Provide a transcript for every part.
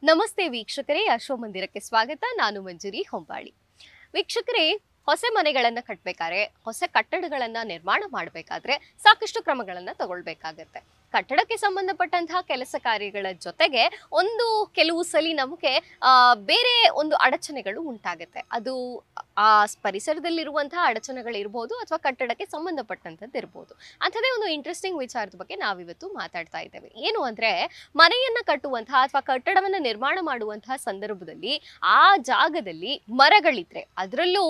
ನಮಸ್ತೆ ವೀಕ್ಷಕರೇ, ಅಶ್ವಮಂದಿರಕ್ಕೆ ಸ್ವಾಗತ. ನಾನು ಮಂಜರಿ ಹೊಂಬಾಳಿ. ವೀಕ್ಷಕರೇ, ಹೊಸ ಮನೆಗಳನ್ನ ಕಟ್ಟಬೇಕಾದ್ರೆ, ಹೊಸ ಕಟ್ಟಡಗಳನ್ನ ನಿರ್ಮಾಣ ಮಾಡಬೇಕಾದ್ರೆ ಸಾಕಷ್ಟು ಕ್ರಮಗಳನ್ನ ತಗೊಳ್ಬೇಕಾಗತ್ತೆ. ಕಟ್ಟಡಕ್ಕೆ ಸಂಬಂಧಪಟ್ಟಂತಹ ಕೆಲಸ ಕಾರ್ಯಗಳ ಜೊತೆಗೆ ಕೆಲವು ಸಲ ನಮಗೆ ಬೇರೆ ಅಡಚಣೆಗಳು ಉಂಟಾಗುತ್ತೆ. ಅದು ಆ ಪರಿಸರದಲ್ಲಿರುವಂತಹ ಅಡಚಣೆಗಳಿರ್ಬೋದು ಅಥವಾ ಕಟ್ಟಡಕ್ಕೆ ಸಂಬಂಧಪಟ್ಟಂಥದ್ದು ಇರ್ಬೋದು. ಅಂಥದ್ದೇ ಇಂಟ್ರೆಸ್ಟಿಂಗ್ ವಿಚಾರದ ಬಗ್ಗೆ ನಾವಿವತ್ತು ಮಾತಾಡ್ತಾ ಇದ್ದೇವೆ. ಏನು ಅಂದ್ರೆ, ಮನೆಯನ್ನ ಕಟ್ಟುವಂತಹ ಅಥವಾ ಕಟ್ಟಡವನ್ನ ನಿರ್ಮಾಣ ಮಾಡುವಂತಹ ಸಂದರ್ಭದಲ್ಲಿ ಆ ಜಾಗದಲ್ಲಿ ಮರಗಳಿದ್ರೆ, ಅದರಲ್ಲೂ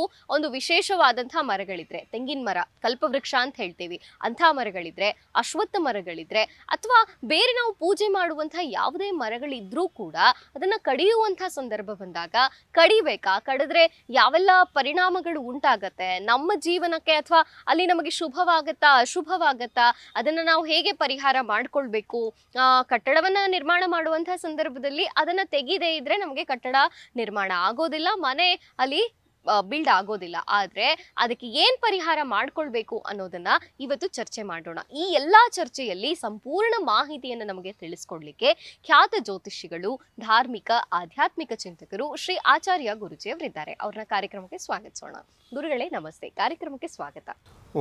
ವಿಶೇಷವಾದಂತಹ ಮರಗಳಿದ್ರೆ, ತೆಂಗಿನ ಮರ, ಕಲ್ಪವೃಕ್ಷ ಅಂತ ಹೇಳ್ತೀವಿ, ಅಂಥ ಮರಗಳಿದ್ರೆ, ಅಶ್ವತ್ಥ ಮರಗಳಿದ್ರೆ, ಅಥವಾ ಬೇರೆ ನಾವು ಪೂಜೆ ಮಾಡುವಂತಹ ಯಾವುದೇ ಮರಗಳಿದ್ರೂ ಕೂಡ ಅದನ್ನ ಕಡಿಯುವಂತಹ ಸಂದರ್ಭ ಬಂದಾಗ ಕಡಿಬೇಕಾ, ಕಡಿದ್ರೆ ಯಾವೆಲ್ಲ ಪರಿಣಾಮಗಳು ಉಂಟಾಗತ್ತೆ ನಮ್ಮ ಜೀವನಕ್ಕೆ, ಅಥವಾ ಅಲ್ಲಿ ನಮಗೆ ಶುಭವಾಗತ್ತಾ ಅಶುಭವಾಗತ್ತಾ, ಅದನ್ನ ನಾವು ಹೇಗೆ ಪರಿಹಾರ ಮಾಡ್ಕೊಳ್ಬೇಕು, ಕಟ್ಟಡವನ್ನ ನಿರ್ಮಾಣ ಮಾಡುವಂತಹ ಸಂದರ್ಭದಲ್ಲಿ ಅದನ್ನ ತೆಗೆದೇ ಇದ್ರೆ ನಮಗೆ ಕಟ್ಟಡ ನಿರ್ಮಾಣ ಆಗೋದಿಲ್ಲ, ಮನೆ ಅಲ್ಲಿ ಬಿಲ್ಡ್ ಆಗೋದಿಲ್ಲ. ಆದ್ರೆ ಅದಕ್ಕೆ ಏನ್ ಪರಿಹಾರ ಮಾಡ್ಕೊಳ್ಬೇಕು ಅನ್ನೋದನ್ನ ಇವತ್ತು ಚರ್ಚೆ ಮಾಡೋಣ. ಈ ಎಲ್ಲಾ ಚರ್ಚೆಯಲ್ಲಿ ಸಂಪೂರ್ಣ ಮಾಹಿತಿಯನ್ನು ನಮಗೆ ತಿಳಿಸ್ಕೊಡ್ಲಿಕ್ಕೆ ಖ್ಯಾತ ಜ್ಯೋತಿಷಿಗಳು, ಧಾರ್ಮಿಕ ಆಧ್ಯಾತ್ಮಿಕ ಚಿಂತಕರು ಶ್ರೀ ಆಚಾರ್ಯ ಗುರುಜಿಯವರಿದ್ದಾರೆ. ಅವ್ರನ್ನ ಕಾರ್ಯಕ್ರಮಕ್ಕೆ ಸ್ವಾಗತಿಸೋಣ. ಗುರುಗಳೇ ನಮಸ್ತೆ, ಕಾರ್ಯಕ್ರಮಕ್ಕೆ ಸ್ವಾಗತ.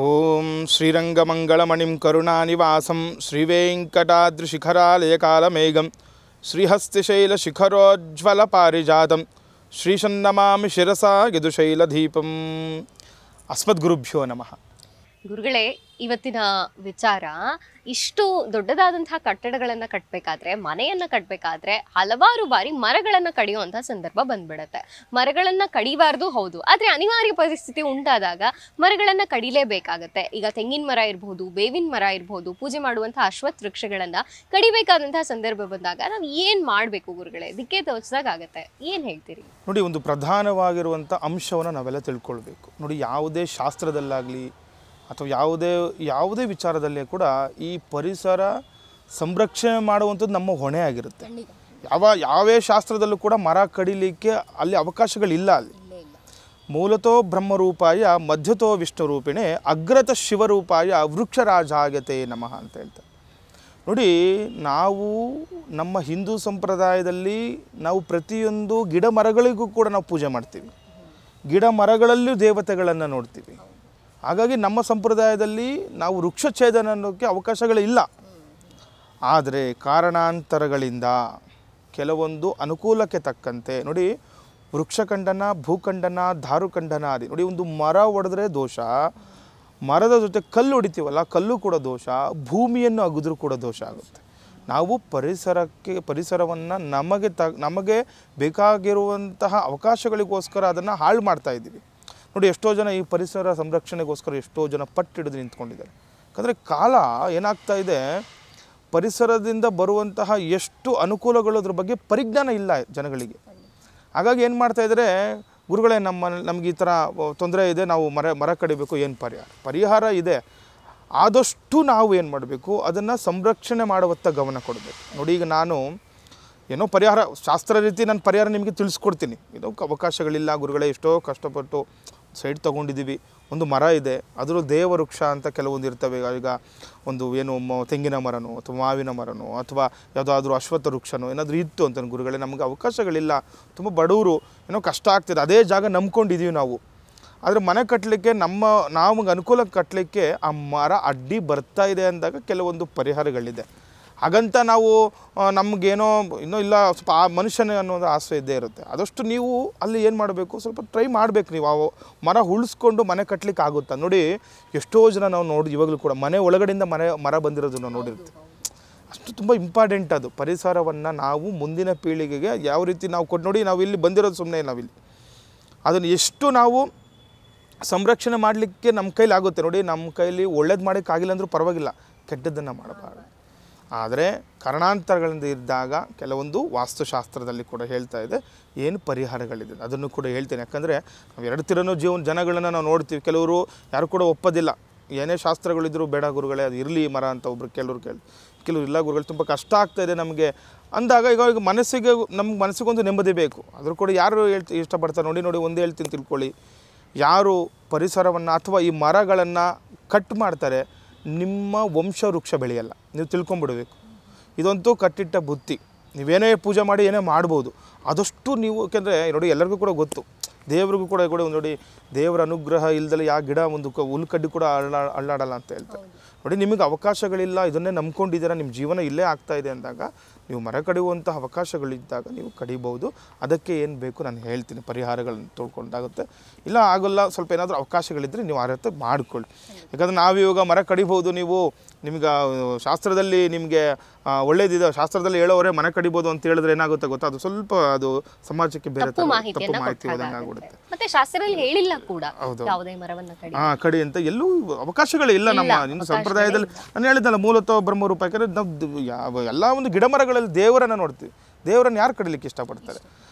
ಓಂ ಶ್ರೀರಂಗಮಂಗಳಮಣಿಂ ಕರುಣಾನಿವಾಸಂ ಶ್ರೀವೆಂಕಟಾದ್ರಿಶಿಖರಾಲಯಕಾಲಮೇಘಂ ಶ್ರೀಹಸ್ತಿಶೈಲಶಿಖರೋಜ್ವಲ ಪಾರಿಜಾತಂ ಶ್ರೀಶನ್ನಮಾಮಿ ಶಿರಸಾ ಯದುಶೈಲದೀಪಂ. ಅಸ್ಮದ್ಗುರುಭ್ಯೋ ನಮಃ. ಗುರುಗಳೇ, ಇವತ್ತಿನ ವಿಚಾರ, ಇಷ್ಟು ದೊಡ್ಡದಾದಂತಹ ಕಟ್ಟಡಗಳನ್ನ ಕಟ್ಟಬೇಕಾದ್ರೆ, ಮನೆಯನ್ನ ಕಟ್ಟಬೇಕಾದ್ರೆ ಹಲವಾರು ಬಾರಿ ಮರಗಳನ್ನ ಕಡಿಯುವಂತ ಸಂದರ್ಭ ಬಂದ್ಬಿಡತ್ತೆ. ಮರಗಳನ್ನ ಕಡಿಬಾರ್ದು, ಹೌದು, ಆದ್ರೆ ಅನಿವಾರ್ಯ ಪರಿಸ್ಥಿತಿ ಉಂಟಾದಾಗ ಮರಗಳನ್ನ ಕಡಿಲೇಬೇಕಾಗತ್ತೆ. ಈಗ ತೆಂಗಿನ ಮರ ಇರ್ಬೋದು, ಬೇವಿನ ಮರ ಇರ್ಬೋದು, ಪೂಜೆ ಮಾಡುವಂತಹ ಅಶ್ವತ್ಥ ವೃಕ್ಷಗಳನ್ನ ಕಡಿಬೇಕಾದಂತಹ ಸಂದರ್ಭ ಬಂದಾಗ ನಾವು ಏನ್ ಮಾಡ್ಬೇಕು ಗುರುಗಳೇ? ದಿಕ್ಕೆ ತೋಚದಾಗತ್ತೆ, ಏನ್ ಹೇಳ್ತೀರಿ? ನೋಡಿ, ಒಂದು ಪ್ರಧಾನವಾಗಿರುವಂಥ ಅಂಶವನ್ನು ನಾವೆಲ್ಲ ತಿಳ್ಕೊಳ್ಬೇಕು. ನೋಡಿ, ಯಾವುದೇ ಶಾಸ್ತ್ರದಲ್ಲಾಗಲಿ ಅಥವಾ ಯಾವುದೇ ವಿಚಾರದಲ್ಲೇ ಕೂಡ ಈ ಪರಿಸರ ಸಂರಕ್ಷಣೆ ಮಾಡುವಂಥದ್ದು ನಮ್ಮ ಹೊಣೆ ಆಗಿರುತ್ತೆ. ಯಾವೇ ಶಾಸ್ತ್ರದಲ್ಲೂ ಕೂಡ ಮರ ಕಡಿಲಿಕ್ಕೆ ಅಲ್ಲಿ ಅವಕಾಶಗಳಿಲ್ಲ. ಅಲ್ಲಿ ಮೂಲತೋ ಬ್ರಹ್ಮರೂಪಾಯ ಮಧ್ಯತೋ ವಿಷ್ಣುರೂಪಿಣೆ ಅಗ್ರತ ಶಿವರೂಪಾಯ ವೃಕ್ಷರಾಜಾಗತೆ ನಮಃ ಅಂತ ಹೇಳ್ತಾರೆ. ನೋಡಿ, ನಾವು ನಮ್ಮ ಹಿಂದೂ ಸಂಪ್ರದಾಯದಲ್ಲಿ ನಾವು ಪ್ರತಿಯೊಂದು ಗಿಡ ಮರಗಳಿಗೂ ಕೂಡ ನಾವು ಪೂಜೆ ಮಾಡ್ತೀವಿ. ಗಿಡ ಮರಗಳಲ್ಲೂ ದೇವತೆಗಳನ್ನು ನೋಡ್ತೀವಿ. ಹಾಗಾಗಿ ನಮ್ಮ ಸಂಪ್ರದಾಯದಲ್ಲಿ ನಾವು ವೃಕ್ಷಛೇದನ ಅನ್ನೋಕ್ಕೆ ಅವಕಾಶಗಳಿಲ್ಲ. ಆದರೆ ಕಾರಣಾಂತರಗಳಿಂದ ಕೆಲವೊಂದು ಅನುಕೂಲಕ್ಕೆ ತಕ್ಕಂತೆ, ನೋಡಿ, ವೃಕ್ಷಖಂಡನ, ಭೂಖಂಡನ, ದಾರುಖಂಡನ ಆದಿ. ನೋಡಿ, ಒಂದು ಮರ ಹೊಡೆದ್ರೆ ದೋಷ, ಮರದ ಜೊತೆ ಕಲ್ಲು ಹೊಡಿತೀವಲ್ಲ, ಕಲ್ಲು ಕೂಡ ದೋಷ, ಭೂಮಿಯನ್ನು ಅಗಿದ್ರೂ ಕೂಡ ದೋಷ ಆಗುತ್ತೆ. ನಾವು ಪರಿಸರವನ್ನು ನಮಗೆ ಬೇಕಾಗಿರುವಂತಹ ಅವಕಾಶಗಳಿಗೋಸ್ಕರ ಅದನ್ನು ಹಾಳು ಮಾಡ್ತಾ ಇದ್ದೀವಿ. ನೋಡಿ, ಎಷ್ಟೋ ಜನ ಈ ಪರಿಸರ ಸಂರಕ್ಷಣೆಗೋಸ್ಕರ ಎಷ್ಟೋ ಜನ ಪಟ್ಟಿಡಿದು ನಿಂತ್ಕೊಂಡಿದ್ದಾರೆ. ಯಾಕಂದರೆ ಕಾಲ ಏನಾಗ್ತಾ ಇದೆ, ಪರಿಸರದಿಂದ ಬರುವಂತಹ ಎಷ್ಟು ಅನುಕೂಲಗಳು ಅದ್ರ ಬಗ್ಗೆ ಪರಿಜ್ಞಾನ ಇಲ್ಲ ಜನಗಳಿಗೆ. ಹಾಗಾಗಿ ಏನು ಮಾಡ್ತಾ ಇದ್ದಾರೆ, ಗುರುಗಳೇ ನಮಗೆ ಈ ಥರ ತೊಂದರೆ ಇದೆ, ನಾವು ಮರ ಕಡಿಬೇಕು, ಏನು ಪರಿಹಾರ ಇದೆ, ಆದಷ್ಟು ನಾವು ಏನು ಮಾಡಬೇಕು, ಅದನ್ನು ಸಂರಕ್ಷಣೆ ಮಾಡುವತ್ತ ಗಮನ ಕೊಡಬೇಕು. ನೋಡಿ, ಈಗ ನಾನು ಏನೋ ಪರಿಹಾರ ಶಾಸ್ತ್ರ ರೀತಿ ನಾನು ಪರಿಹಾರ ನಿಮಗೆ ತಿಳಿಸ್ಕೊಡ್ತೀನಿ. ಇದು ಅವಕಾಶಗಳಿಲ್ಲ ಗುರುಗಳೇ, ಎಷ್ಟೋ ಕಷ್ಟಪಟ್ಟು ಸೈಡ್ ತೊಗೊಂಡಿದ್ದೀವಿ, ಒಂದು ಮರ ಇದೆ, ಅದರ ದೇವವೃಕ್ಷ ಅಂತ ಕೆಲವೊಂದು ಇರ್ತವೆ. ಈಗ ತೆಂಗಿನ ಮರನೋ ಅಥವಾ ಮಾವಿನ ಮರನೋ ಅಥವಾ ಯಾವುದಾದ್ರೂ ಅಶ್ವತ್ಥ ವೃಕ್ಷನೋ ಏನಾದರೂ ಇತ್ತು ಅಂತ ಗುರುಗಳೇ, ನಮಗೆ ಅವಕಾಶಗಳಿಲ್ಲ, ತುಂಬ ಬಡವರು, ಏನೋ ಕಷ್ಟ ಆಗ್ತಿದೆ, ಅದೇ ಜಾಗ ನಂಬ್ಕೊಂಡಿದ್ದೀವಿ ನಾವು. ಆದರೆ ಮನೆ ಕಟ್ಟಲಿಕ್ಕೆ ನಮಗೆ ಅನುಕೂಲ ಕಟ್ಟಲಿಕ್ಕೆ ಆ ಮರ ಅಡ್ಡಿ ಬರ್ತಾ ಇದೆ ಅಂದಾಗ ಕೆಲವೊಂದು ಪರಿಹಾರಗಳಿದೆ. ಹಾಗಂತ ನಾವು ನಮಗೇನೋ ಇನ್ನೂ ಇಲ್ಲ, ಸ್ವಲ್ಪ ಆ ಮನುಷ್ಯನೇ ಅನ್ನೋದು ಆಸೆ ಇದ್ದೇ ಇರುತ್ತೆ. ಆದಷ್ಟು ನೀವು ಅಲ್ಲಿ ಏನು ಮಾಡಬೇಕು, ಸ್ವಲ್ಪ ಟ್ರೈ ಮಾಡಬೇಕು. ನೀವು ಆ ಮರ ಉಳಿಸ್ಕೊಂಡು ಮನೆ ಕಟ್ಟಲಿಕ್ಕೆ ಆಗುತ್ತಾ? ನೋಡಿ, ಎಷ್ಟೋ ಜನ ನಾವು ಇವಾಗಲೂ ಕೂಡ ಮನೆ ಒಳಗಡೆಯಿಂದ ಮರ ಬಂದಿರೋದು ನಾವು ನೋಡಿರ್ತೀವಿ. ಅಷ್ಟು ತುಂಬ ಇಂಪಾರ್ಟೆಂಟ್ ಅದು. ಪರಿಸರವನ್ನು ನಾವು ಮುಂದಿನ ಪೀಳಿಗೆಗೆ ಯಾವ ರೀತಿ ನಾವು ನೋಡಿ, ನಾವು ಇಲ್ಲಿ ಬಂದಿರೋದು ಸುಮ್ಮನೆ, ನಾವಿಲ್ಲಿ ಅದನ್ನು ಎಷ್ಟು ನಾವು ಸಂರಕ್ಷಣೆ ಮಾಡಲಿಕ್ಕೆ ನಮ್ಮ ಕೈಲಿ ಆಗುತ್ತೆ. ನೋಡಿ, ನಮ್ಮ ಕೈಲಿ ಒಳ್ಳೇದು ಮಾಡೋಕ್ಕಾಗಿಲ್ಲ ಅಂದರೂ ಪರವಾಗಿಲ್ಲ, ಕೆಟ್ಟದ್ದನ್ನು ಮಾಡಬಾರ್ದು. ಆದರೆ ಕಾರಣಾಂತರಗಳಿಂದ ಇದ್ದಾಗ ಕೆಲವೊಂದು ವಾಸ್ತುಶಾಸ್ತ್ರದಲ್ಲಿ ಕೂಡ ಹೇಳ್ತಾ ಇದೆ ಏನು ಪರಿಹಾರಗಳಿದೆ, ಅದನ್ನು ಕೂಡ ಹೇಳ್ತೇನೆ. ಯಾಕಂದರೆ ನಾವು ಎರಡು ತಿರನೂ ಜನಗಳನ್ನು ನಾವು ನೋಡ್ತೀವಿ. ಕೆಲವರು ಯಾರು ಕೂಡ ಒಪ್ಪೋದಿಲ್ಲ, ಏನೇ ಶಾಸ್ತ್ರಗಳಿದ್ದರೂ ಬೇಡ ಗುರುಗಳೇ, ಅದು ಇರಲಿ ಮರ ಅಂತ ಕೆಲವರು ಇಲ್ಲ ಗುರುಗಳು, ತುಂಬ ಕಷ್ಟ ಆಗ್ತಾಯಿದೆ ನಮಗೆ ಅಂದಾಗ, ಈಗ ನಮ್ಗೆ ಮನಸ್ಸಿಗೊಂದು ನೆಮ್ಮದಿ ಬೇಕು. ಅದ್ರ ಕೂಡ ಯಾರು ಇಷ್ಟಪಡ್ತಾರೆ ನೋಡಿ, ಒಂದು ಹೇಳ್ತೀನಿ ತಿಳ್ಕೊಳ್ಳಿ, ಯಾರು ಪರಿಸರವನ್ನು ಅಥವಾ ಈ ಮರಗಳನ್ನು ಕಟ್ ಮಾಡ್ತಾರೆ, ನಿಮ್ಮ ವಂಶ ವೃಕ್ಷ ಬೆಳೆಯಲ್ಲ. ನೀವು ತಿಳ್ಕೊಂಬಿಡಬೇಕು, ಇದಂತೂ ಕಟ್ಟಿಟ್ಟ ಬುತ್ತಿ. ನೀವೇನೇ ಪೂಜೆ ಮಾಡಿ ಏನೇ ಮಾಡ್ಬೋದು, ಆದಷ್ಟು ನೀವು, ಯಾಕೆಂದರೆ ನೋಡಿ ಎಲ್ಲರಿಗೂ ಕೂಡ ಗೊತ್ತು, ದೇವ್ರಿಗೂ ಕೂಡ ನೋಡಿ ದೇವರ ಅನುಗ್ರಹ ಇಲ್ದಲೆ ಯಾವ ಗಿಡ ಒಂದು ಹುಲ್ಕಡ್ಡಿ ಕೂಡ ಅಳ್ಳಾಡಲ್ಲ ಅಂತ ಹೇಳ್ತಾರೆ. ನೋಡಿ ನಿಮಗೆ ಅವಕಾಶಗಳಿಲ್ಲ, ಇದನ್ನೇ ನಂಬ್ಕೊಂಡಿದ್ದೀರಾ, ನಿಮ್ಮ ಜೀವನ ಇಲ್ಲೇ ಆಗ್ತಾ ಇದೆ ಅಂದಾಗ ನೀವು ಮರ ಕಡಿಯುವಂಥ ಅವಕಾಶಗಳಿದ್ದಾಗ ನೀವು ಕಡಿಬೋದು. ಅದಕ್ಕೆ ಏನು ಬೇಕು ನಾನು ಹೇಳ್ತೀನಿ, ಪರಿಹಾರಗಳನ್ನು ತೊಳ್ಕೊಂಡಾಗುತ್ತೆ. ಇಲ್ಲ ಆಗೋಲ್ಲ, ಸ್ವಲ್ಪ ಏನಾದರೂ ಅವಕಾಶಗಳಿದ್ದರೆ ನೀವು ಆ ರೀತಿ ಮಾಡಿಕೊಳ್ಳಿ. ಯಾಕಂದರೆ ನಾವಿವಾಗ ಮರ ಕಡಿಬೋದು, ನೀವು ನಿಮ್ಗೆ ಶಾಸ್ತ್ರದಲ್ಲಿ ನಿಮಗೆ ಒಳ್ಳೇದಿದೆ, ಶಾಸ್ತ್ರದಲ್ಲಿ ಹೇಳೋವರೇ ಮನೆ ಕಡಿಬೋದು ಅಂತ ಹೇಳಿದ್ರೆ ಏನಾಗುತ್ತೆ ಗೊತ್ತಾ, ಅದು ಸ್ವಲ್ಪ ಅದು ಸಮಾಜಕ್ಕೆ ಬೇರೆ ತಪ್ಪು ಮಾಹಿತಿ ಹೋದಂಗೆ ಆಗ್ಬಿಡುತ್ತೆ. ಮತ್ತೆ ಶಾಸ್ತ್ರದಲ್ಲಿ ಹೇಳಿಲ್ಲ ಕೂಡ ಯಾವುದೇ ಮರವನ್ನ ಕಡಿ ಅಂತ ಎಲ್ಲೂ ಅವಕಾಶಗಳಿಲ್ಲ ನಮ್ಮ ಸಂಪ್ರದಾಯದಲ್ಲಿ. ನಾನು ಹೇಳಿದ್ದಲ್ಲ, ಮೂಲತಃ ಬ್ರಹ್ಮರೂಪ. ಯಾಕಂದರೆ ನಾವು ಎಲ್ಲ ಒಂದು ಗಿಡ ಮರಗಳಲ್ಲಿ ದೇವರನ್ನು ನೋಡ್ತೀವಿ, ದೇವರನ್ನು ಯಾರು ಕಡಿಲಿಕ್ಕೆ ಇಷ್ಟಪಡ್ತಾರೆ?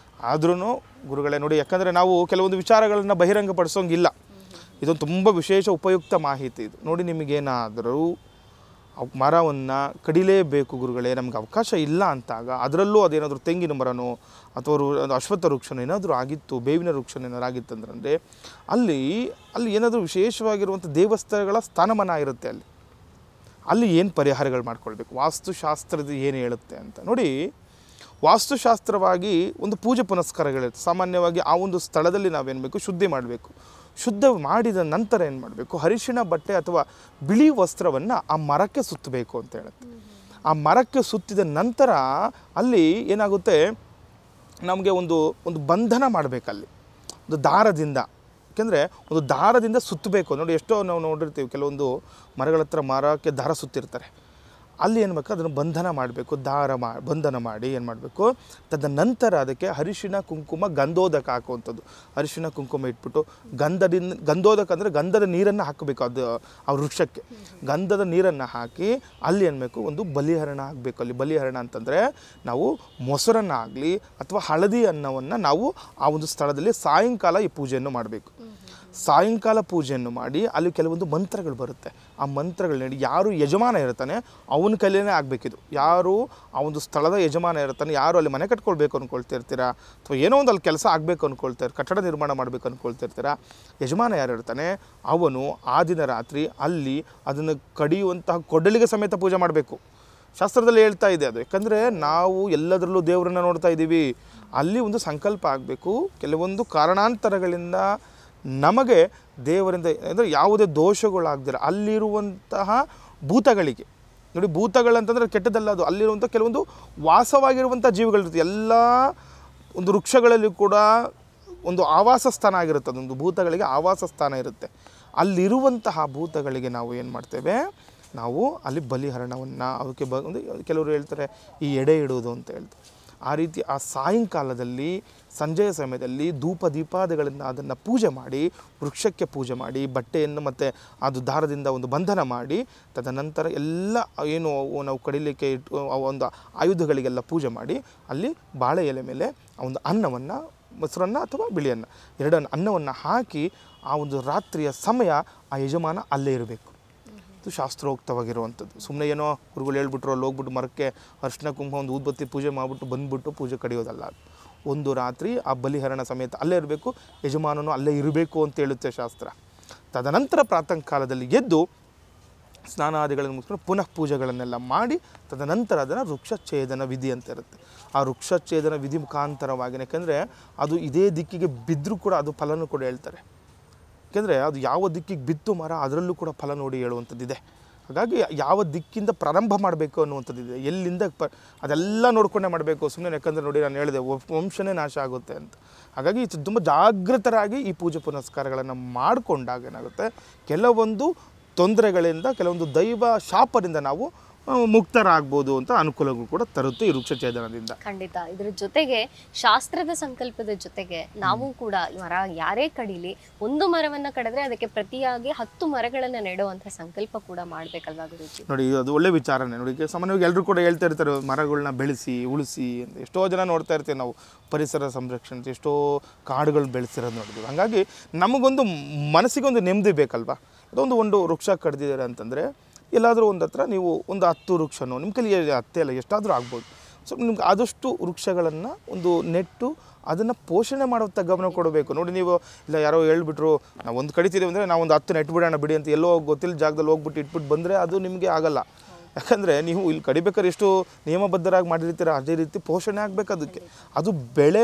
ಆದ್ರೂ ಗುರುಗಳೇ ನೋಡಿ, ಯಾಕಂದರೆ ನಾವು ಕೆಲವೊಂದು ವಿಚಾರಗಳನ್ನು ಬಹಿರಂಗಪಡಿಸೋಂಗಿಲ್ಲ. ಇದೊಂದು ತುಂಬ ವಿಶೇಷ ಉಪಯುಕ್ತ ಮಾಹಿತಿ ಇದು. ನೋಡಿ ನಿಮಗೇನಾದರೂ ಮರವನ್ನು ಕಡಿಲೇಬೇಕು ಗುರುಗಳೇ, ನಮ್ಗೆ ಅವಕಾಶ ಇಲ್ಲ ಅಂತಾಗ, ಅದರಲ್ಲೂ ಅದೇನಾದರೂ ತೆಂಗಿನ ಮರನೋ ಅಥವಾ ಅಶ್ವತ್ಥ ವೃಕ್ಷನೋ ಏನಾದರೂ ಆಗಿತ್ತು, ಬೇವಿನ ವೃಕ್ಷನೋ ಏನಾದ್ರು ಆಗಿತ್ತಂದ್ರೆ ಅಲ್ಲಿ ಏನಾದರೂ ವಿಶೇಷವಾಗಿರುವಂಥ ದೇವಸ್ಥಾನಗಳ ಸ್ಥಾನಮಾನ ಇರುತ್ತೆ. ಅಲ್ಲಿ ಏನು ಪರಿಹಾರಗಳು ಮಾಡ್ಕೊಳ್ಬೇಕು, ವಾಸ್ತುಶಾಸ್ತ್ರದ ಏನು ಹೇಳುತ್ತೆ ಅಂತ ನೋಡಿ. ವಾಸ್ತುಶಾಸ್ತ್ರವಾಗಿ ಒಂದು ಪೂಜೆ ಪುನಸ್ಕಾರಗಳಿರುತ್ತೆ. ಸಾಮಾನ್ಯವಾಗಿ ಆ ಒಂದು ಸ್ಥಳದಲ್ಲಿ ನಾವೇನು ಬೇಕು, ಶುದ್ಧಿ ಮಾಡಬೇಕು. ಶುದ್ಧ ಮಾಡಿದ ನಂತರ ಏನು ಮಾಡಬೇಕು, ಅರಿಶಿಣ ಬಟ್ಟೆ ಅಥವಾ ಬಿಳಿ ವಸ್ತ್ರವನ್ನು ಆ ಮರಕ್ಕೆ ಸುತ್ತಬೇಕು ಅಂತ ಹೇಳುತ್ತೆ. ಆ ಮರಕ್ಕೆ ಸುತ್ತಿದ ನಂತರ ಅಲ್ಲಿ ಏನಾಗುತ್ತೆ, ನಮಗೆ ಒಂದು ಬಂಧನ ಮಾಡಬೇಕಲ್ಲಿ ಒಂದು ದಾರದಿಂದ. ಯಾಕೆಂದರೆ ಒಂದು ದಾರದಿಂದ ಸುತ್ತಬೇಕು. ನೋಡಿ ಎಷ್ಟೋ ನಾವು ನೋಡಿರ್ತೀವಿ, ಕೆಲವೊಂದು ಮರಗಳ ಹತ್ರ ಮರಕ್ಕೆ ದಾರ ಸುತ್ತಿರ್ತಾರೆ. ಅಲ್ಲಿ ಏನು ಬೇಕು, ಅದನ್ನು ಬಂಧನ ಮಾಡಬೇಕು. ಬಂಧನ ಮಾಡಿ ಏನು ಮಾಡಬೇಕು, ತದನಂತರ ಅದಕ್ಕೆ ಅರಿಶಿಣ ಕುಂಕುಮ ಗಂಧೋದಕ ಹಾಕುವಂಥದ್ದು. ಅರಿಶಿಣ ಕುಂಕುಮ ಇಟ್ಬಿಟ್ಟು ಗಂಧೋದಕ ಅಂದರೆ ಗಂಧದ ನೀರನ್ನು ಹಾಕಬೇಕು ಅದು ಆ ವೃಕ್ಷಕ್ಕೆ. ಗಂಧದ ನೀರನ್ನು ಹಾಕಿ ಅಲ್ಲಿ ಏನ್ಬೇಕು, ಒಂದು ಬಲಿಹರಣ ಆಗಬೇಕು. ಅಲ್ಲಿ ಬಲಿಹರಣ ಅಂತಂದರೆ ನಾವು ಮೊಸರನ್ನು ಆಗಲಿ ಅಥವಾ ಹಳದಿ ಅನ್ನವನ್ನು ನಾವು ಆ ಒಂದು ಸ್ಥಳದಲ್ಲಿ ಸಾಯಂಕಾಲ ಈ ಪೂಜೆಯನ್ನು ಮಾಡಬೇಕು. ಸಾಯಂಕಾಲ ಪೂಜೆಯನ್ನು ಮಾಡಿ ಅಲ್ಲಿ ಕೆಲವೊಂದು ಮಂತ್ರಗಳು ಬರುತ್ತೆ. ಆ ಮಂತ್ರಗಳನ್ನ ಹೇಳಿ ಯಾರು ಯಜಮಾನ ಇರ್ತಾನೆ ಅವನ ಕೈಲೇನೇ ಆಗಬೇಕಿದು. ಯಾರು ಆ ಒಂದು ಸ್ಥಳದ ಯಜಮಾನ ಇರ್ತಾನೆ, ಯಾರು ಅಲ್ಲಿ ಮನೆ ಕಟ್ಕೊಳ್ಬೇಕು ಅಂದ್ಕೊಳ್ತಿರ್ತೀರಾ ಅಥವಾ ಏನೋ ಒಂದು ಅಲ್ಲಿ ಕೆಲಸ ಆಗಬೇಕು ಅಂದ್ಕೊಳ್ತಾರೆ, ಕಟ್ಟಡ ನಿರ್ಮಾಣ ಮಾಡಬೇಕು ಅಂದ್ಕೊಳ್ತಿರ್ತೀರಾ, ಯಜಮಾನ ಯಾರು ಇರ್ತಾನೆ ಅವನು ಆ ದಿನ ರಾತ್ರಿ ಅಲ್ಲಿ ಅದನ್ನು ಕಡಿಯುವಂತಹ ಕೊಡಲಿಗೆ ಸಮೇತ ಪೂಜೆ ಮಾಡಬೇಕು. ಶಾಸ್ತ್ರದಲ್ಲಿ ಹೇಳ್ತಾ ಇದೆ ಅದು. ಯಾಕಂದರೆ ನಾವು ಎಲ್ಲದರಲ್ಲೂ ದೇವರನ್ನು ನೋಡ್ತಾ ಇದ್ದೀವಿ. ಅಲ್ಲಿ ಒಂದು ಸಂಕಲ್ಪ ಆಗಬೇಕು. ಕೆಲವೊಂದು ಕಾರಣಾಂತರಗಳಿಂದ ನಮಗೆ ದೇವರಿಂದ ಅಂದರೆ ಯಾವುದೇ ದೋಷಗಳಾಗ್ದಿರ ಅಲ್ಲಿರುವಂತಹ ಭೂತಗಳಿಗೆ, ನೋಡಿ ಭೂತಗಳಂತಂದರೆ ಕೆಟ್ಟದಲ್ಲ, ಅದು ಅಲ್ಲಿರುವಂಥ ಕೆಲವೊಂದು ವಾಸವಾಗಿರುವಂಥ ಜೀವಿಗಳಿರುತ್ತೆ. ಎಲ್ಲ ಒಂದು ವೃಕ್ಷಗಳಲ್ಲಿ ಕೂಡ ಒಂದು ಆವಾಸ ಸ್ಥಾನ ಆಗಿರುತ್ತೆ. ಅದೊಂದು ಭೂತಗಳಿಗೆ ಆವಾಸ ಸ್ಥಾನ ಇರುತ್ತೆ. ಅಲ್ಲಿರುವಂತಹ ಭೂತಗಳಿಗೆ ನಾವು ಏನು ಮಾಡ್ತೇವೆ, ನಾವು ಅಲ್ಲಿ ಬಲಿಹರಣವನ್ನು ಅವಕ್ಕೆ ಕೆಲವರು ಹೇಳ್ತಾರೆ ಈ ಎಡೆ ಇಡುವುದು ಅಂತ ಹೇಳ್ತಾರೆ. ಆ ರೀತಿ ಆ ಸಾಯಂಕಾಲದಲ್ಲಿ ಸಂಜೆಯ ಸಮಯದಲ್ಲಿ ಧೂಪ ದೀಪಾದಿಗಳಿಂದ ಅದನ್ನು ಪೂಜೆ ಮಾಡಿ, ವೃಕ್ಷಕ್ಕೆ ಪೂಜೆ ಮಾಡಿ, ಬಟ್ಟೆಯನ್ನು ಮತ್ತು ಅದು ದಾರದಿಂದ ಒಂದು ಬಂಧನ ಮಾಡಿ, ತದನಂತರ ಎಲ್ಲ ಏನು ನಾವು ಕಡಿಲಿಕ್ಕೆ ಒಂದು ಆಯುಧಗಳಿಗೆಲ್ಲ ಪೂಜೆ ಮಾಡಿ ಅಲ್ಲಿ ಬಾಳೆ ಎಲೆ ಮೇಲೆ ಆ ಒಂದು ಅನ್ನವನ್ನು, ಮೊಸರನ್ನು ಅಥವಾ ಬಿಳಿಯನ್ನು ಎರಡನ್ನು ಅನ್ನವನ್ನು ಹಾಕಿ ಆ ಒಂದು ರಾತ್ರಿಯ ಸಮಯ ಆ ಯಜಮಾನ ಅಲ್ಲೇ ಇರಬೇಕು. ಇದು ಶಾಸ್ತ್ರೋಕ್ತವಾಗಿರುವಂಥದ್ದು. ಸುಮ್ಮನೆ ಏನೋ ಗುರುಗಳು ಹೇಳ್ಬಿಟ್ರು ಅಲ್ಲಿ ಹೋಗ್ಬಿಟ್ಟು ಮರಕ್ಕೆ ಅರ್ಶಿನ ಕುಂಕುಮ ಒಂದು ಊದ್ಬತ್ತಿ ಪೂಜೆ ಮಾಡಿಬಿಟ್ಟು ಬಂದುಬಿಟ್ಟು ಪೂಜೆ ಕಡಿಯೋದಲ್ಲ. ಒಂದು ರಾತ್ರಿ ಆ ಬಲಿಹರಣ ಸಮೇತ ಅಲ್ಲೇ ಇರಬೇಕು, ಯಜಮಾನನು ಅಲ್ಲೇ ಇರಬೇಕು ಅಂತ ಹೇಳುತ್ತೆ ಶಾಸ್ತ್ರ. ತದನಂತರ ಪ್ರಾತಃ ಕಾಲದಲ್ಲಿ ಎದ್ದು ಸ್ನಾನಾದಿಗಳನ್ನು ಮುಗಿಸ್ಕೊಂಡು ಪುನಃ ಪೂಜೆಗಳನ್ನೆಲ್ಲ ಮಾಡಿ ತದನಂತರ ಅದನ್ನು ವೃಕ್ಷಚ್ಛೇದನ ವಿಧಿ ಅಂತ ಇರುತ್ತೆ. ಆ ವೃಕ್ಷಚ್ಛೇದನ ವಿಧಿ ಮುಖಾಂತರವಾಗಿ, ಯಾಕೆಂದರೆ ಅದು ಇದೇ ದಿಕ್ಕಿಗೆ ಬಿದ್ದರೂ ಕೂಡ ಅದು ಫಲನೂ ಕೂಡ ಹೇಳ್ತಾರೆ. ಯಾಕೆಂದರೆ ಅದು ಯಾವ ದಿಕ್ಕಿಗೆ ಬಿತ್ತು ಮರ ಅದರಲ್ಲೂ ಕೂಡ ಫಲ ನೋಡಿ ಹೇಳುವಂಥದ್ದಿದೆ. ಹಾಗಾಗಿ ಯಾವ ದಿಕ್ಕಿಂದ ಪ್ರಾರಂಭ ಮಾಡಬೇಕು ಅನ್ನುವಂಥದ್ದಿದೆ, ಎಲ್ಲಿಂದ ಅದೆಲ್ಲ ನೋಡ್ಕೊಂಡೇ ಮಾಡಬೇಕು. ಸುಮ್ಮನೆ ಯಾಕಂದರೆ ನೋಡಿ ನಾನು ಹೇಳಿದೆ ವಂಶನೇ ನಾಶ ಆಗುತ್ತೆ ಅಂತ. ಹಾಗಾಗಿ ತುಂಬ ಜಾಗೃತರಾಗಿ ಈ ಪೂಜೆ ಪುನಸ್ಕಾರಗಳನ್ನು ಮಾಡಿಕೊಂಡಾಗ ಏನಾಗುತ್ತೆ, ಕೆಲವೊಂದು ತೊಂದರೆಗಳಿಂದ, ಕೆಲವೊಂದು ದೈವ ಶಾಪದಿಂದ ನಾವು ಮುಕ್ತರಾಗ್ಬೋದು ಅಂತ ಅನುಕೂಲಗಳು ಕೂಡ ತರುತ್ತೆ ಈ ವೃಕ್ಷಛೇದನದಿಂದ. ಖಂಡಿತ. ಇದ್ರ ಜೊತೆಗೆ ಶಾಸ್ತ್ರದ ಸಂಕಲ್ಪದ ಜೊತೆಗೆ ನಾವು ಕೂಡ ಮರ ಯಾರೇ ಕಡಿಲಿ, ಒಂದು ಮರವನ್ನ ಕಡಿದ್ರೆ ಅದಕ್ಕೆ ಪ್ರತಿಯಾಗಿ 10 ಮರಗಳನ್ನ ನೆಡುವಂತ ಸಂಕಲ್ಪ ಕೂಡ ಮಾಡ್ಬೇಕಲ್ವಾ ಗುರುಜಿ? ನೋಡಿ ಅದು ಒಳ್ಳೆ ವಿಚಾರನೇ. ನೋಡಿ ಸಾಮಾನ್ಯವಾಗಿ ಎಲ್ಲರೂ ಕೂಡ ಹೇಳ್ತಾ ಇರ್ತಾರೆ ಮರಗಳನ್ನ ಬೆಳೆಸಿ ಉಳಿಸಿ ಅಂತ. ಎಷ್ಟೋ ಜನ ನೋಡ್ತಾ ಇರ್ತೀವಿ ನಾವು ಪರಿಸರ ಸಂರಕ್ಷಣೆ, ಎಷ್ಟೋ ಕಾಡುಗಳು ಬೆಳೆಸಿರೋದು ನೋಡಿದ್ವಿ. ಹಾಗಾಗಿ ನಮಗೊಂದು ಮನಸ್ಸಿಗೊಂದು ನೆಮ್ಮದಿ ಬೇಕಲ್ವಾ. ಅದೊಂದು ವೃಕ್ಷ ಕಡ್ದಿದ್ದಾರೆ ಅಂತಂದರೆ ಎಲ್ಲಾದರೂ ಒಂದು ಹತ್ರ ನೀವು ಒಂದು 10 ವೃಕ್ಷನೋ ನಿಮ್ಮ ಕೈಲಿ 10 ಅಲ್ಲ ಎಷ್ಟಾದರೂ ಆಗ್ಬೋದು. ಸೊ ನಿಮ್ಗೆ ಆದಷ್ಟು ವೃಕ್ಷಗಳನ್ನು ಒಂದು ನೆಟ್ಟು ಅದನ್ನು ಪೋಷಣೆ ಮಾಡುವಂಥ ಗಮನ ಕೊಡಬೇಕು. ನೋಡಿ ನೀವು ಇಲ್ಲ ಯಾರೋ ಹೇಳ್ಬಿಟ್ರು ನಾವು ಒಂದು ಕಡಿತೀವಿ ಅಂದರೆ ನಾವು ಒಂದು 10 ನೆಟ್ಟು ಬಿಡೋಣ ಬಿಡಿ ಅಂತ ಎಲ್ಲೋ ಗೊತ್ತಿಲ್ಲ ಜಾಗದಲ್ಲಿ ಹೋಗ್ಬಿಟ್ಟು ಇಟ್ಬಿಟ್ಟು ಬಂದರೆ ಅದು ನಿಮಗೆ ಆಗಲ್ಲ. ಯಾಕಂದರೆ ನೀವು ಇಲ್ಲಿ ಕಡಿಬೇಕಾದ್ರೆ ಎಷ್ಟು ನಿಯಮಬದ್ಧರಾಗಿ ಮಾಡಿರ್ತೀರ ಅದೇ ರೀತಿ ಪೋಷಣೆ ಆಗಬೇಕು ಅದಕ್ಕೆ. ಅದು ಬೆಳೆ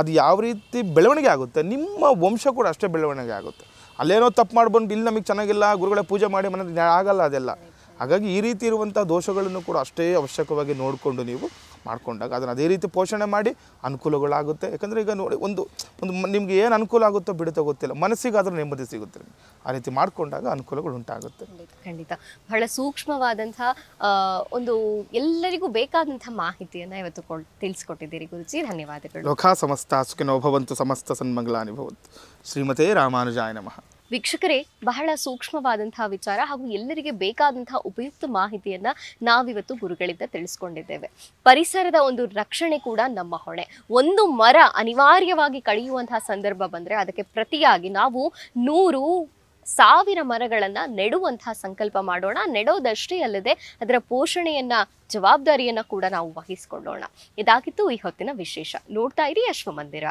ಅದು ಯಾವ ರೀತಿ ಬೆಳವಣಿಗೆ ಆಗುತ್ತೆ, ನಿಮ್ಮ ವಂಶ ಕೂಡ ಅಷ್ಟೇ ಬೆಳವಣಿಗೆ ಆಗುತ್ತೆ. ಅಲ್ಲೇನೋ ತಪ್ಪು ಮಾಡ್ಬಂದು ಇಲ್ಲಿ ನಮಗೆ ಚೆನ್ನಾಗಿಲ್ಲ ಗುರುಗಳೇ ಪೂಜೆ ಮಾಡಿ ಮನೆ ಆಗಲ್ಲ ಅದೆಲ್ಲ. ಹಾಗಾಗಿ ಈ ರೀತಿ ಇರುವಂಥ ದೋಷಗಳನ್ನು ಕೂಡ ಅಷ್ಟೇ ಅವಶ್ಯಕವಾಗಿ ನೋಡಿಕೊಂಡು ನೀವು ಮಾಡ್ಕೊಂಡಾಗ ಅದನ್ನು ಅದೇ ರೀತಿ ಪೋಷಣೆ ಮಾಡಿ ಅನುಕೂಲಗಳಾಗುತ್ತೆ. ಯಾಕಂದರೆ ಈಗ ನೋಡಿ ಒಂದು ನಿಮ್ಗೆ ಏನು ಅನುಕೂಲ ಆಗುತ್ತೋ ಬಿಡುತ್ತೋ ಗೊತ್ತಿಲ್ಲ, ಮನಸ್ಸಿಗಾದರೂ ನೆಮ್ಮದಿ ಸಿಗುತ್ತೆ. ಆ ರೀತಿ ಮಾಡಿಕೊಂಡಾಗ ಅನುಕೂಲಗಳು ಉಂಟಾಗುತ್ತೆ. ಖಂಡಿತ ಬಹಳ ಸೂಕ್ಷ್ಮವಾದಂಥ ಒಂದು ಎಲ್ಲರಿಗೂ ಬೇಕಾದಂಥ ಮಾಹಿತಿಯನ್ನು ಇವತ್ತು ತಿಳಿಸ್ಕೊಟ್ಟಿದ್ದೀರಿ ಗುರುಜಿ, ಧನ್ಯವಾದಗಳು. ಲೋಕಾ ಸಮಸ್ತ ಸುಖಿನೋ ಭವಂತು, ಸಮಸ್ತ ಸನ್ಮಂಗಲಾನಿ ಭವಂತು. ಶ್ರೀಮತೇ ರಾಮಾನುಜಾಯ ನಮಃ. ವೀಕ್ಷಕರೇ, ಬಹಳ ಸೂಕ್ಷ್ಮವಾದಂತಹ ವಿಚಾರ ಹಾಗೂ ಎಲ್ಲರಿಗೆ ಬೇಕಾದಂತಹ ಉಪಯುಕ್ತ ಮಾಹಿತಿಯನ್ನ ನಾವಿವತ್ತು ಗುರುಗಳಿಂದ ತಿಳಿಸ್ಕೊಂಡಿದ್ದೇವೆ. ಪರಿಸರದ ಒಂದು ರಕ್ಷಣೆ ಕೂಡ ನಮ್ಮ ಹೊಣೆ. ಒಂದು ಮರ ಅನಿವಾರ್ಯವಾಗಿ ಕಳೆಯುವಂತಹ ಸಂದರ್ಭ ಬಂದರೆ ಅದಕ್ಕೆ ಪ್ರತಿಯಾಗಿ ನಾವು 100,000 ಮರಗಳನ್ನು ನೆಡುವಂತಹ ಸಂಕಲ್ಪ ಮಾಡೋಣ. ನೆಡೋದಷ್ಟೇ ಅಲ್ಲದೆ ಅದರ ಪೋಷಣೆಯನ್ನ ಜವಾಬ್ದಾರಿಯನ್ನ ಕೂಡ ನಾವು ವಹಿಸಿಕೊಳ್ಳೋಣ. ಇದಾಗಿತ್ತು ಈ ಹೊತ್ತಿನ ವಿಶೇಷ. ನೋಡ್ತಾ ಇರಿ ಅಶ್ವಮಂದಿರ.